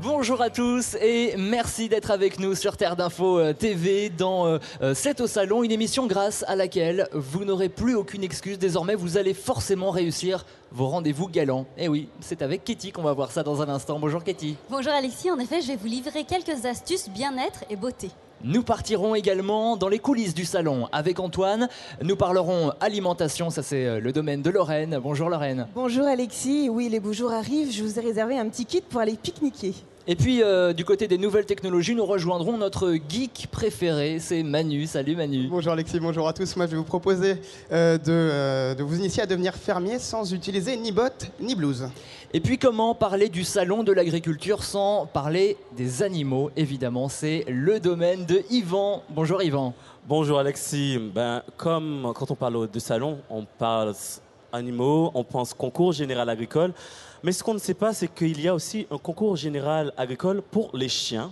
Bonjour à tous et merci d'être avec nous sur Terre d'Info TV dans C'est au Salon, une émission grâce à laquelle vous n'aurez plus aucune excuse. Désormais, vous allez forcément réussir vos rendez-vous galants. Et oui, c'est avec Katie qu'on va voir ça dans un instant. Bonjour Katie. Bonjour Alexis, en effet, je vais vous livrer quelques astuces bien-être et beauté. Nous partirons également dans les coulisses du salon avec Antoine. Nous parlerons alimentation, ça c'est le domaine de Lorraine. Bonjour Lorraine. Bonjour Alexis, oui les beaux jours arrivent, je vous ai réservé un petit kit pour aller pique-niquer. Et puis du côté des nouvelles technologies, nous rejoindrons notre geek préféré, c'est Manu. Salut Manu. Bonjour Alexis, bonjour à tous. Moi je vais vous proposer de vous initier à devenir fermier sans utiliser ni bottes ni blouse. Et puis comment parler du salon de l'agriculture sans parler des animaux? Évidemment, c'est le domaine de Yvan. Bonjour Yvan. Bonjour Alexis. Comme quand on parle de salon, on parle animaux, on pense concours général agricole. Mais ce qu'on ne sait pas, c'est qu'il y a aussi un concours général agricole pour les chiens.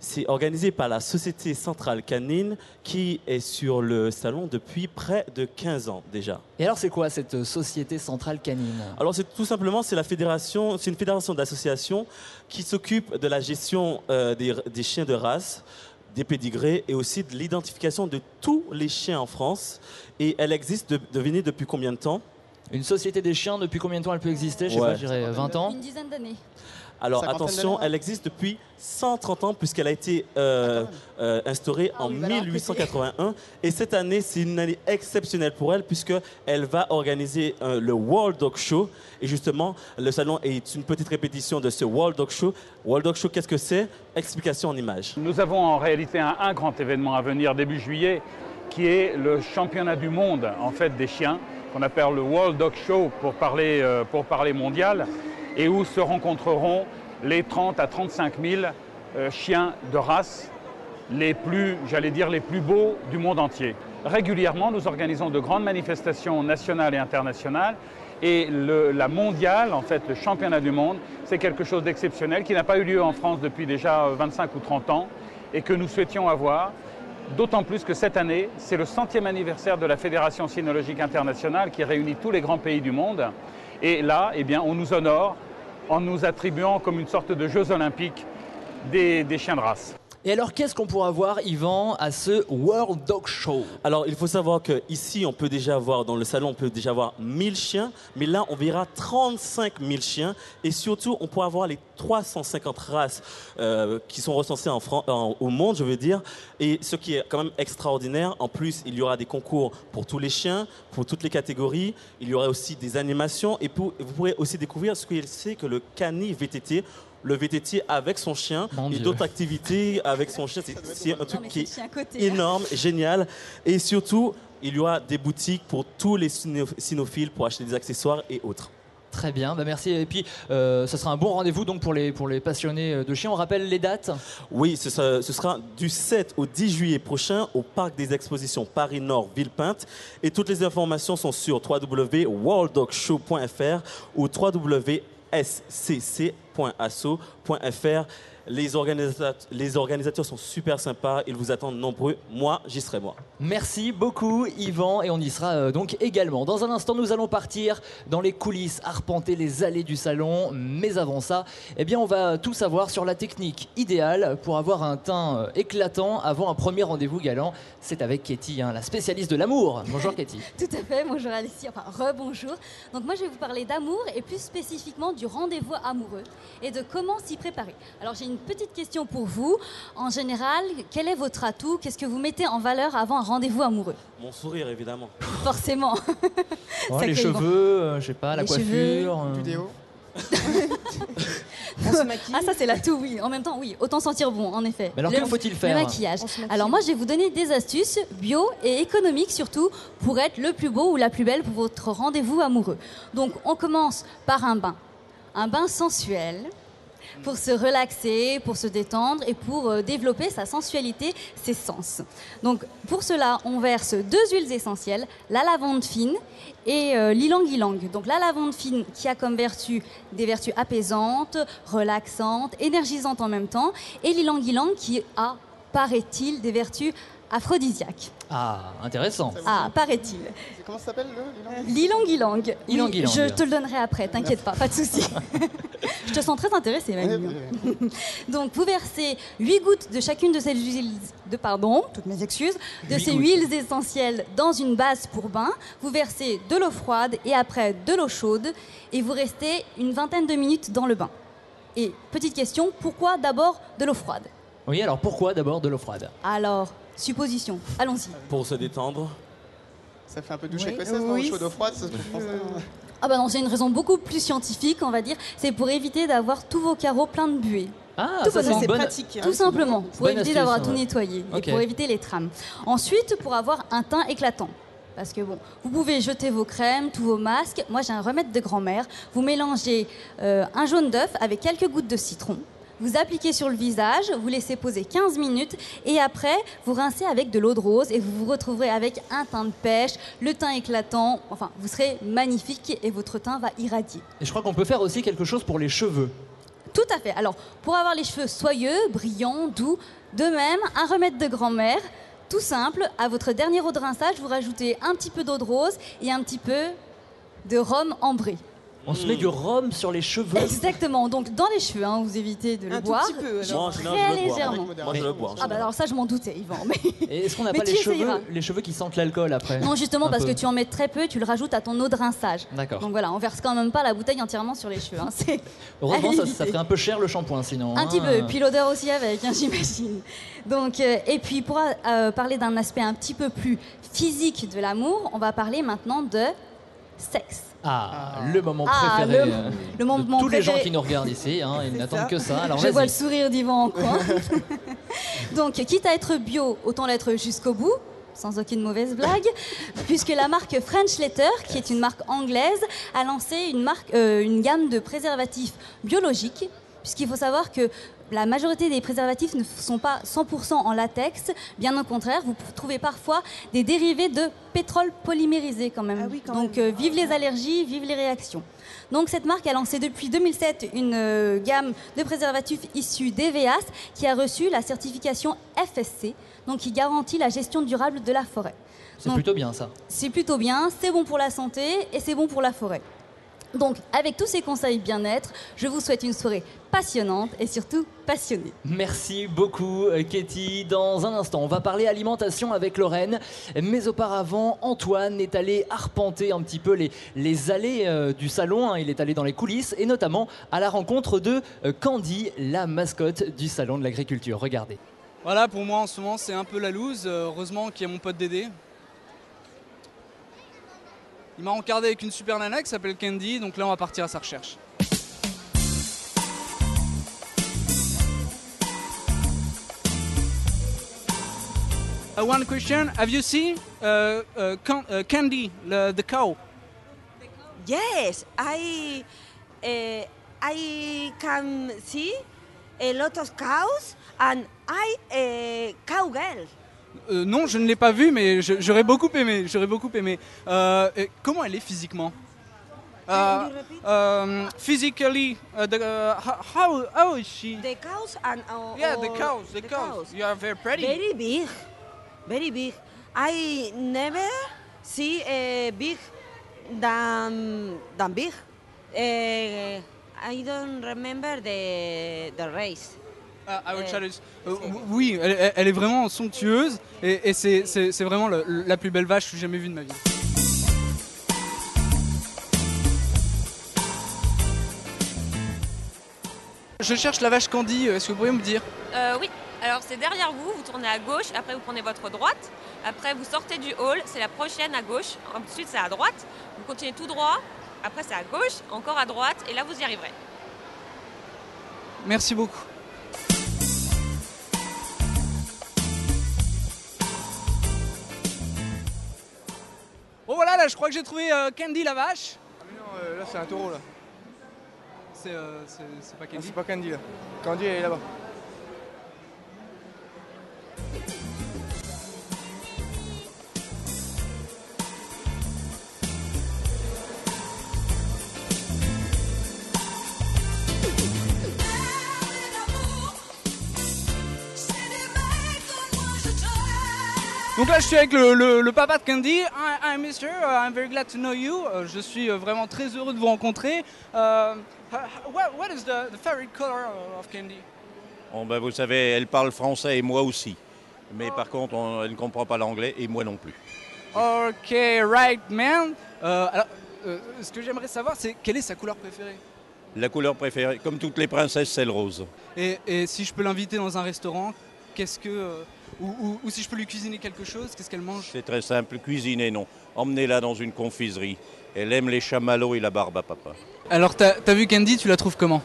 C'est organisé par la Société Centrale Canine qui est sur le salon depuis près de 15 ans déjà. Et alors c'est quoi cette Société Centrale Canine? Alors c'est tout simplement, c'est une fédération d'associations qui s'occupe de la gestion des chiens de race, des pédigrés et aussi de l'identification de tous les chiens en France. Et elle existe, devinez depuis combien de temps? Une société des chiens, depuis combien de temps elle peut exister? Je sais pas, je dirais 20 ans. Une dizaine d'années. Alors attention, elle existe depuis 130 ans puisqu'elle a été instaurée en 1881. Et cette année, c'est une année exceptionnelle pour elle puisqu'elle va organiser le World Dog Show. Et justement, le salon est une petite répétition de ce World Dog Show. World Dog Show, qu'est-ce que c'est? Explication en images. Nous avons en réalité un grand événement à venir début juillet qui est le championnat du monde en fait des chiens qu'on appelle le World Dog Show pour parler mondial, et où se rencontreront les 30 à 35 000 chiens de race les plus beaux du monde entier. Régulièrement, nous organisons de grandes manifestations nationales et internationales, et la mondiale, en fait, le championnat du monde, c'est quelque chose d'exceptionnel qui n'a pas eu lieu en France depuis déjà 25 ou 30 ans et que nous souhaitions avoir. D'autant plus que cette année, c'est le 100e anniversaire de la Fédération cynologique internationale qui réunit tous les grands pays du monde. Et là, eh bien, on nous honore en nous attribuant comme une sorte de Jeux olympiques des chiens de race. Et alors, qu'est-ce qu'on pourra voir, Yvan, à ce World Dog Show? Alors, il faut savoir qu'ici, on peut déjà voir, dans le salon, on peut déjà voir 1000 chiens. Mais là, on verra 35 000 chiens. Et surtout, on pourra voir les 350 races qui sont recensées au monde, je veux dire. Et ce qui est quand même extraordinaire, en plus, il y aura des concours pour tous les chiens, pour toutes les catégories. Il y aura aussi des animations. Et vous pourrez aussi découvrir ce qu'il sait que le Cani VTT, le VTT avec son chien et d'autres activités avec son chien. C'est un truc qui est énorme, génial. Et surtout, il y aura des boutiques pour tous les cynophiles pour acheter des accessoires et autres. Très bien, merci. Et puis, ce sera un bon rendez-vous donc pour les passionnés de chiens. On rappelle les dates? Oui, ce sera du 7 au 10 juillet prochain au Parc des Expositions Paris-Nord, Villepinte. Et toutes les informations sont sur www.worlddogshow.fr ou www.scc.asso.fr. Les organisateurs sont super sympas, ils vous attendent nombreux. Moi, j'y serai moi. Merci beaucoup Yvan, et on y sera donc également. Dans un instant, nous allons partir dans les coulisses, arpenter les allées du salon. Mais avant ça, eh bien, on va tout savoir sur la technique idéale pour avoir un teint éclatant avant un premier rendez-vous galant. C'est avec Katie, la spécialiste de l'amour. Bonjour Katie. Tout à fait, bonjour Alexis, enfin rebonjour. Donc moi je vais vous parler d'amour et plus spécifiquement du rendez-vous amoureux et de comment s'y préparer. Alors j'ai une petite question pour vous. En général, quel est votre atout? Qu'est-ce que vous mettez en valeur avant un rendez-vous amoureux? Mon sourire, évidemment. Forcément. Les cheveux, je sais pas, la coiffure. Du déo. On se maquille. Ah ça c'est l'atout, oui. En même temps, oui, autant sentir bon, en effet. Mais alors que faut-il faire? Le maquillage. Alors moi je vais vous donner des astuces bio et économiques surtout pour être le plus beau ou la plus belle pour votre rendez-vous amoureux. Donc on commence par un bain. Un bain sensuel. Pour se relaxer, pour se détendre et pour développer sa sensualité, ses sens. Donc pour cela, on verse 2 huiles essentielles, la lavande fine et l'ylang-ylang. Donc la lavande fine qui a comme vertu des vertus apaisantes, relaxantes, énergisantes en même temps, et l'ylang-ylang qui a, paraît-il, des vertus aphrodisiaque. Ah, intéressant. Ah, paraît-il. Comment ça s'appelle l'ylang-ylang. Ylang-ylang. Je te le donnerai après, t'inquiète pas de souci. Je Je te sens très intéressée, Manu. Ouais. Donc, vous versez 8 gouttes de chacune de ces huiles, toutes mes excuses, de ces huiles essentielles dans une base pour bain. Vous versez de l'eau froide et après de l'eau chaude et vous restez une vingtaine de minutes dans le bain. Et petite question, pourquoi d'abord de l'eau froide? Oui, alors pourquoi d'abord de l'eau froide? Alors, supposition, allons-y. Pour se détendre. Ça fait un peu douche Oui. écossaise, non? Oui. Chaude ou froide, c'est ce que je pensais. Ah bah non, c'est une raison beaucoup plus scientifique, on va dire. C'est pour éviter d'avoir tous vos carreaux pleins de buée. Ah, Tout ça bonnement. c'est une bonne... pratique. Tout simplement, pour Bonne éviter astuce, d'avoir ouais. tout nettoyé Ok. et pour éviter les trames. Ensuite, pour avoir un teint éclatant. Parce que bon, vous pouvez jeter vos crèmes, tous vos masques. Moi, j'ai un remède de grand-mère. Vous mélangez un jaune d'œuf avec quelques gouttes de citron. Vous appliquez sur le visage, vous laissez poser 15 minutes et après, vous rincez avec de l'eau de rose et vous vous retrouverez avec un teint de pêche, le teint éclatant. Enfin, vous serez magnifique et votre teint va irradier. Et je crois qu'on peut faire aussi quelque chose pour les cheveux. Tout à fait. Alors, pour avoir les cheveux soyeux, brillants, doux, de même, un remède de grand-mère, tout simple, à votre dernier eau de rinçage, vous rajoutez un petit peu d'eau de rose et un petit peu de rhum ambré. On se met du rhum sur les cheveux. Exactement, donc dans les cheveux, hein, vous évitez de le Un tout boire. petit peu, alors. Moi, en général, Très je le bois. légèrement. Moi, je le bois. en Ah bah général. alors ça, je m'en doutais, Yvan. Mais... Et est-ce qu'on n'a Mais pas tu essayeras. les cheveux qui sentent l'alcool après? Non, justement, Un parce peu. que tu en mets très peu et tu le rajoutes à ton eau de rinçage. D'accord. Donc voilà, on verse quand même pas la bouteille entièrement sur les cheveux. Hein. C'est Heureusement, à ça éviter. ferait un peu cher le shampoing sinon. Un hein. petit peu, et puis l'odeur aussi avec, hein, j'imagine. Donc, et puis pour parler d'un aspect un petit peu plus physique de l'amour, on va parler maintenant de sexe. Ah, le moment Ah, préféré le moment de tous les gens préféré. qui nous regardent ici. Hein, ils C'est n'attendent ça. que ça. Alors Je vois le vas-y. sourire d'Yvan en coin. Donc, quitte à être bio, autant l'être jusqu'au bout, sans aucune mauvaise blague, puisque la marque French Letter, qui est une marque anglaise, a lancé une gamme de préservatifs biologiques, puisqu'il faut savoir que la majorité des préservatifs ne sont pas 100% en latex, bien au contraire, vous trouvez parfois des dérivés de pétrole polymérisé quand même. Ah oui, quand Donc même. vive les allergies, vive les réactions. Donc cette marque a lancé depuis 2007 une gamme de préservatifs issus d'EVEAS qui a reçu la certification FSC, donc qui garantit la gestion durable de la forêt. C'est Donc, plutôt bien ça. c'est plutôt bien, c'est bon pour la santé et c'est bon pour la forêt. Donc, avec tous ces conseils bien-être, je vous souhaite une soirée passionnante et surtout passionnée. Merci beaucoup, Katie. Dans un instant, on va parler alimentation avec Lorraine. Mais auparavant, Antoine est allé arpenter un petit peu les allées du salon. Hein. Il est allé dans les coulisses et notamment à la rencontre de Candy, la mascotte du salon de l'agriculture. Regardez. Voilà, pour moi en ce moment c'est un peu la loose. Heureusement qu'il y a mon pote Dédé. Il m'a encardé avec une super nana qui s'appelle Candy, donc là on va partir à sa recherche. One question, have you seen Candy, the cow? Yes, I can see a lot of cows and cowgirl. Non, je ne l'ai pas vue, mais j'aurais beaucoup aimé. Comment elle est physiquement? Can you repeat? Physically, how is she? The cows and Yeah, the or cows. You are very pretty. Very big, very big. I never see a big than big. I don't remember the race. I will try to- oui, elle est vraiment somptueuse et c'est vraiment la plus belle vache que j'ai jamais vue de ma vie. Je cherche la vache Candy, est-ce que vous pourriez me dire? Oui, alors c'est derrière vous, vous tournez à gauche, après vous prenez votre droite, après vous sortez du hall, c'est la prochaine à gauche, ensuite c'est à droite, vous continuez tout droit, après c'est à gauche, encore à droite, et là vous y arriverez. Merci beaucoup. Oh voilà, là je crois que j'ai trouvé Candy la vache. Ah mais non, là c'est un taureau là. C'est pas Ah, Candy. c'est pas Candy là. Candy elle est là-bas. Donc là je suis avec le papa de Candy. Hi Mister, I'm very glad to know you. Je suis vraiment très heureux de vous rencontrer. What is the favorite color of candy? Bon, ben, vous savez, elle parle français et moi aussi. Mais par contre, elle ne comprend pas l'anglais et moi non plus. Ok, right, man. Alors, ce que j'aimerais savoir, c'est quelle est sa couleur préférée? La couleur préférée, comme toutes les princesses, c'est le rose. Et si je peux l'inviter dans un restaurant, qu'est-ce que... ou si je peux lui cuisiner quelque chose, qu'est-ce qu'elle mange? C'est très simple, cuisiner, non. Emmenez-la dans une confiserie. Elle aime les chamallows et la barbe à papa. Alors, t'as vu Candy, tu la trouves comment?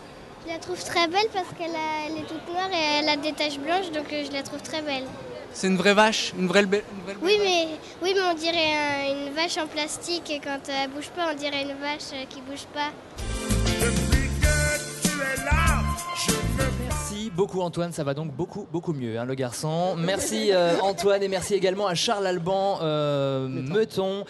Je la trouve très belle parce qu'elle est toute noire et elle a des taches blanches, donc je la trouve très belle. C'est une vraie vache, une vraie belle oui, mais on dirait une vache en plastique et quand elle bouge pas, on dirait une vache qui bouge pas. Merci beaucoup Antoine, ça va donc beaucoup mieux, hein, le garçon. Merci Antoine et merci également à Charles Alban Meuton,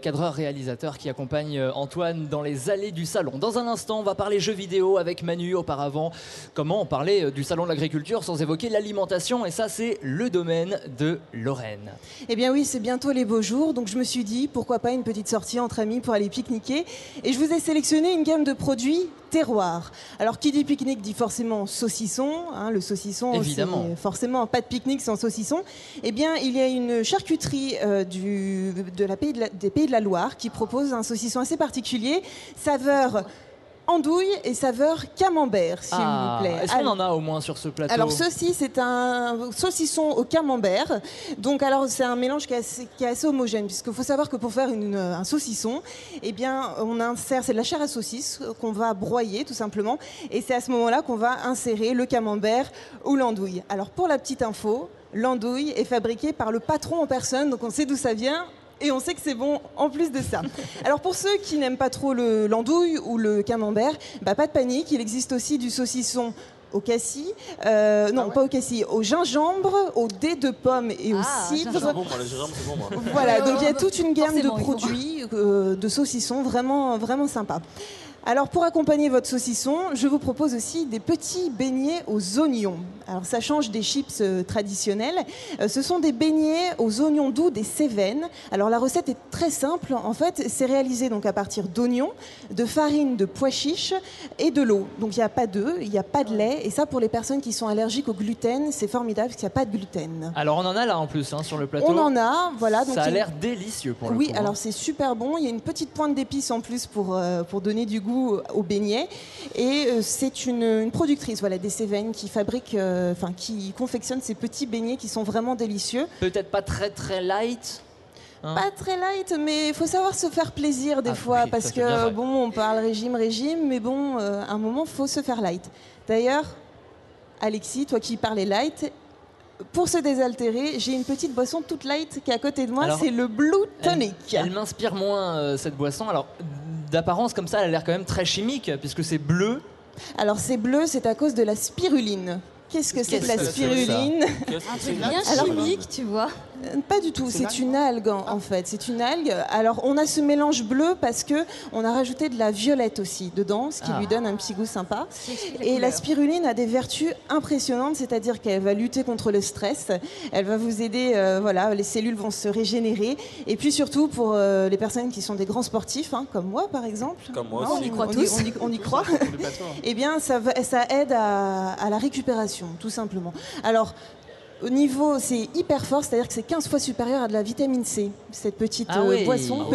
cadreur-réalisateur qui accompagne Antoine dans les allées du salon. Dans un instant, on va parler jeux vidéo avec Manu. Auparavant, comment parler du salon de l'agriculture sans évoquer l'alimentation, et ça c'est le domaine de Lorraine. Eh bien oui, c'est bientôt les beaux jours, donc je me suis dit pourquoi pas une petite sortie entre amis pour aller pique-niquer, et je vous ai sélectionné une gamme de produits terroir. Alors qui dit pique-nique dit forcément saucisson, hein, le saucisson évidemment, c'est forcément pas de pique-nique sans saucisson. Eh bien il y a une charcuterie des Pays de la Loire qui propose un saucisson assez particulier, saveur andouille et saveur camembert, s'il vous plaît. Est-ce qu'on en a au moins sur ce plateau? Alors ceci, c'est un saucisson au camembert. Donc alors c'est un mélange qui est assez homogène, puisqu'il faut savoir que pour faire un saucisson, eh bien on insère, c'est de la chair à saucisse qu'on va broyer tout simplement, et c'est à ce moment-là qu'on va insérer le camembert ou l'andouille. Alors pour la petite info, l'andouille est fabriquée par le patron en personne, donc on sait d'où ça vient. Et on sait que c'est bon en plus de ça. Alors pour ceux qui n'aiment pas trop l'andouille ou le camembert, bah pas de panique, il existe aussi du saucisson au cassis, pas au cassis, au gingembre, au dé de pomme et au cidre. C'est bon, moi, le gingembre, c'est bon, moi. Voilà, donc il y a toute une gamme de produits, de saucissons vraiment, vraiment sympas. Alors pour accompagner votre saucisson, je vous propose aussi des petits beignets aux oignons. Alors ça change des chips traditionnels. Ce sont des beignets aux oignons doux des Cévennes. Alors la recette est très simple. En fait, c'est réalisé donc à partir d'oignons, de farine de pois chiches et de l'eau. Donc il n'y a pas d'œufs, il n'y a pas de lait. Et ça, pour les personnes qui sont allergiques au gluten, c'est formidable parce qu'il n'y a pas de gluten. Alors on en a là en plus sur le plateau. On en a, voilà. Donc ça a l'air délicieux pour le coup. Oui, alors c'est super bon. Il y a une petite pointe d'épices en plus pour donner du goût aux beignets, et c'est une productrice, voilà, des Cévennes qui fabrique, qui confectionne ces petits beignets qui sont vraiment délicieux. Peut-être pas très light. Hein, pas très light, mais il faut savoir se faire plaisir des fois, parce que bon, on parle régime, mais bon, à un moment, faut se faire light. D'ailleurs, Alexis, toi qui parlais light, pour se désaltérer, j'ai une petite boisson toute light qui est à côté de moi, c'est le Blue Tonic. Elle m'inspire moins cette boisson. Alors, d'apparence comme ça, elle a l'air quand même très chimique puisque c'est bleu. Alors c'est bleu, c'est à cause de la spiruline. Qu'est-ce que c'est que la spiruline? Un truc bien chimique, tu vois. Pas du tout, c'est une algue en fait, c'est une algue. Alors on a ce mélange bleu parce que on a rajouté de la violette aussi dedans, ce qui lui donne un petit goût sympa. Et la spiruline a des vertus impressionnantes, c'est-à-dire qu'elle va lutter contre le stress, elle va vous aider, les cellules vont se régénérer, et puis surtout pour les personnes qui sont des grands sportifs, hein, comme moi par exemple. Comme moi aussi. On y croit tous. On y croit. Eh bien ça aide à la récupération, tout simplement. Alors, au niveau, c'est hyper fort, c'est-à-dire que c'est 15 fois supérieur à de la vitamine C, cette petite boisson,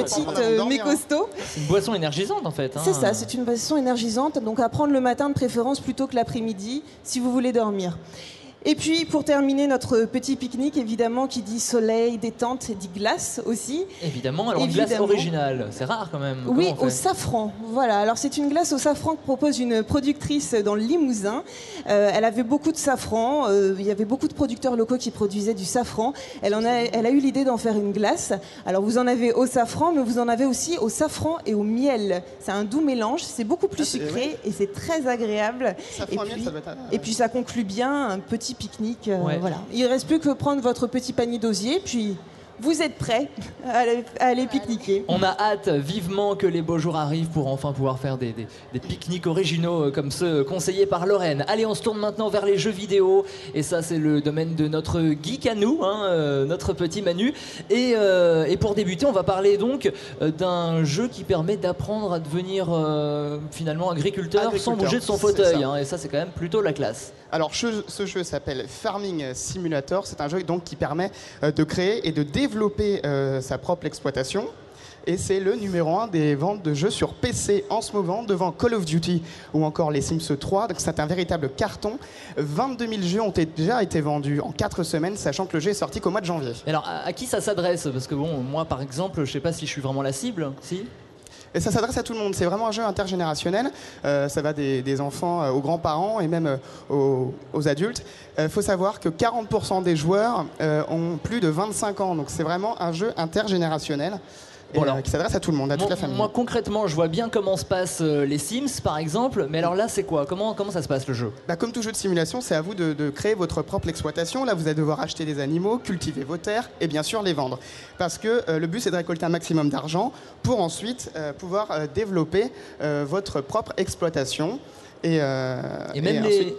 mais costaud. C'est une boisson énergisante en fait. Hein. C'est ça, c'est une boisson énergisante, donc à prendre le matin de préférence plutôt que l'après-midi, si vous voulez dormir. Et puis, pour terminer notre petit pique-nique, évidemment, qui dit soleil, détente, dit glace aussi. Évidemment, alors une glace originale, c'est rare quand même. Oui, au safran. Voilà, alors c'est une glace au safran que propose une productrice dans le Limousin. Elle avait beaucoup de safran, il y avait beaucoup de producteurs locaux qui produisaient du safran. Elle a eu l'idée d'en faire une glace. Alors vous en avez au safran, mais vous en avez aussi au safran et au miel. C'est un doux mélange, c'est beaucoup plus sucré et c'est très agréable. Safran et miel, ça doit être... Et puis ça conclut bien un petit pique-nique. Voilà. Il ne reste plus que prendre votre petit panier d'osier, puis vous êtes prêts à aller pique-niquer. On a hâte vivement que les beaux jours arrivent pour enfin pouvoir faire des pique-niques originaux comme ceux conseillés par Lorraine. Allez, on se tourne maintenant vers les jeux vidéo. Et ça, c'est le domaine de notre geek à nous, notre petit Manu. Et pour débuter, on va parler donc d'un jeu qui permet d'apprendre à devenir finalement agriculteur sans bouger de son fauteuil. Et ça, c'est quand même plutôt la classe. Alors, ce jeu s'appelle Farming Simulator. C'est un jeu donc, qui permet de créer et de développer sa propre exploitation. Et c'est le numéro 1 des ventes de jeux sur PC en ce moment, devant Call of Duty ou encore les Sims 3. Donc c'est un véritable carton. 22 000 jeux ont déjà été vendus en 4 semaines, sachant que le jeu est sorti qu'au mois de janvier. Et alors, à qui ça s'adresse? Parce que bon, moi, par exemple, je sais pas si je suis vraiment la cible. Si? Et ça s'adresse à tout le monde. C'est vraiment un jeu intergénérationnel. Ça va des enfants aux grands-parents et même aux adultes. Il faut savoir que 40% des joueurs ont plus de 25 ans. Donc c'est vraiment un jeu intergénérationnel. Et, qui s'adresse à tout le monde, à toute la famille. Moi, concrètement, je vois bien comment se passent les Sims, par exemple. Mais alors là, c'est quoi? Comment ça se passe, le jeu? Comme tout jeu de simulation, c'est à vous de créer votre propre exploitation. Là, vous allez devoir acheter des animaux, cultiver vos terres et bien sûr les vendre. Parce que le but, c'est de récolter un maximum d'argent pour ensuite pouvoir développer votre propre exploitation. Et même ensuite...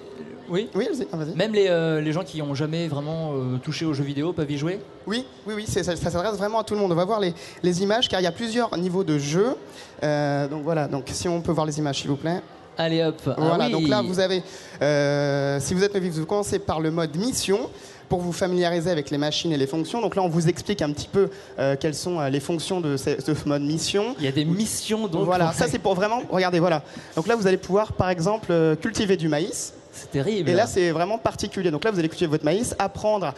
Oui, vas-y. Même les gens qui n'ont jamais vraiment touché aux jeux vidéo peuvent y jouer? Oui, ça s'adresse vraiment à tout le monde. On va voir les images, car il y a plusieurs niveaux de jeu. Donc voilà, donc si on peut voir les images, s'il vous plaît. Allez hop. Voilà, donc là, vous avez, si vous êtes novice, vous commencez par le mode mission, pour vous familiariser avec les machines et les fonctions. Donc là, on vous explique un petit peu quelles sont les fonctions de ce mode mission. Il y a des missions, donc... Voilà, ça c'est pour vraiment... Regardez, voilà. Donc là, vous allez pouvoir, par exemple, cultiver du maïs. C'est terrible. Et là, c'est vraiment particulier. Donc là, vous allez cultiver votre maïs, apprendre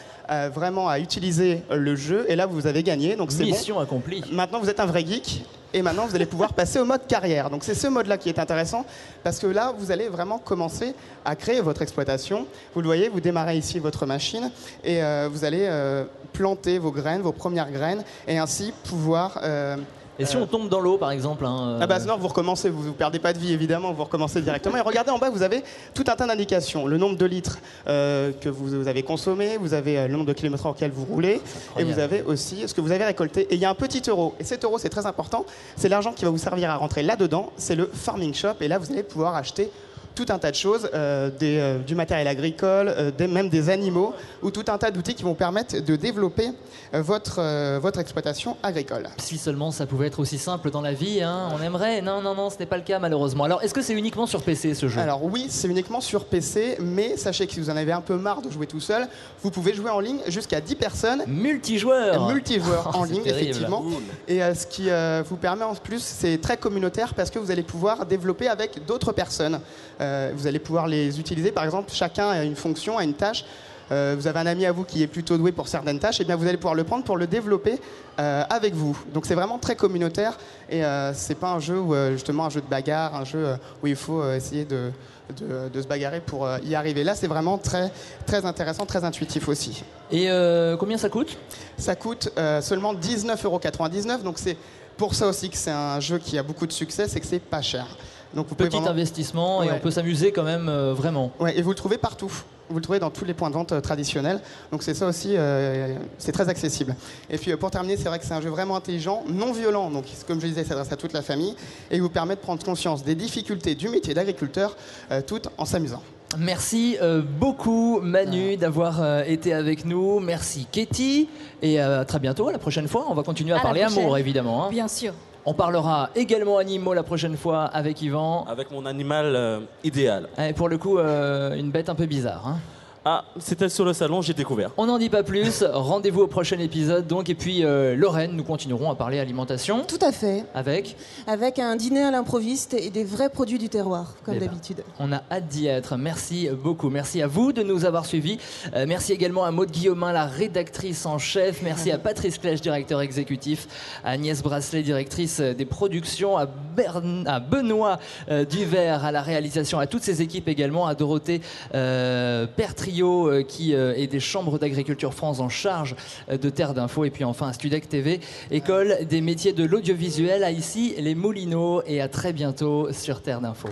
vraiment à utiliser le jeu. Et là, vous avez gagné. Donc c'est mission accomplie. Maintenant, vous êtes un vrai geek. Et maintenant, vous allez pouvoir passer au mode carrière. Donc c'est ce mode-là qui est intéressant. Parce que là, vous allez vraiment commencer à créer votre exploitation. Vous le voyez, vous démarrez ici votre machine. Et vous allez planter vos graines, vos premières graines. Et ainsi pouvoir... Et si on tombe dans l'eau, par exemple non, vous recommencez, vous ne perdez pas de vie, évidemment, vous recommencez directement. Et regardez en bas, vous avez tout un tas d'indications. Le nombre de litres que vous avez consommé, vous avez le nombre de kilomètres auquel vous roulez, et vous avez aussi ce que vous avez récolté. Et il y a un petit euro, et cet euro, c'est très important, c'est l'argent qui va vous servir à rentrer là-dedans, c'est le Farming Shop, et là, vous allez pouvoir acheter tout un tas de choses, du matériel agricole, même des animaux, ou tout un tas d'outils qui vont permettre de développer votre exploitation agricole. Si seulement ça pouvait être aussi simple dans la vie, on aimerait. Non, ce n'est pas le cas malheureusement. Alors, est-ce que c'est uniquement sur PC ce jeu? Alors oui, c'est uniquement sur PC, mais sachez que si vous en avez un peu marre de jouer tout seul, vous pouvez jouer en ligne jusqu'à 10 personnes. Multijoueur en ligne, terrible. effectivement. Et ce qui vous permet en plus, c'est très communautaire parce que vous allez pouvoir développer avec d'autres personnes. Vous allez pouvoir les utiliser, par exemple, chacun a une fonction, a une tâche. Vous avez un ami à vous qui est plutôt doué pour certaines tâches, et bien vous allez pouvoir le prendre pour le développer avec vous. Donc c'est vraiment très communautaire, et c'est pas un jeu où, justement un jeu de bagarre, un jeu où il faut essayer de se bagarrer pour y arriver. Là, c'est vraiment très, très intéressant, très intuitif aussi. Et combien ça coûte? Ça coûte seulement 19,99 €, donc c'est pour ça aussi que c'est un jeu qui a beaucoup de succès, c'est que c'est pas cher. Donc vous Petit investissement, et on peut s'amuser quand même vraiment. Ouais, et vous le trouvez partout. Vous le trouvez dans tous les points de vente traditionnels. Donc c'est ça aussi, c'est très accessible. Et puis pour terminer, c'est vrai que c'est un jeu vraiment intelligent, non violent. Donc comme je disais, ça s'adresse à toute la famille et il vous permet de prendre conscience des difficultés du métier d'agriculteur tout en s'amusant. Merci beaucoup Manu d'avoir été avec nous. Merci Katie. Et à très bientôt, à la prochaine fois. On va continuer à parler amour évidemment. Bien sûr. On parlera également animaux la prochaine fois avec Yvan. Avec mon animal idéal. Et pour le coup, une bête un peu bizarre. Ah, c'était sur le salon, j'ai découvert. On n'en dit pas plus. Rendez-vous au prochain épisode. Donc, et puis Lorraine, nous continuerons à parler alimentation. Tout à fait. Avec un dîner à l'improviste et des vrais produits du terroir, comme d'habitude. On a hâte d'y être. Merci beaucoup. Merci à vous de nous avoir suivis. Merci également à Maude Guillaumin, la rédactrice en chef. Merci à Patrice Clèche, directeur exécutif. À Agnès Brasselet, directrice des productions. À Benoît Duvert, à la réalisation. À toutes ses équipes également. À Dorothée Pertriot, qui est des chambres d'agriculture France en charge de Terre d'Info, et puis enfin à Studec TV, école des métiers de l'audiovisuel, à ici les Moulineaux, et à très bientôt sur Terre d'Info.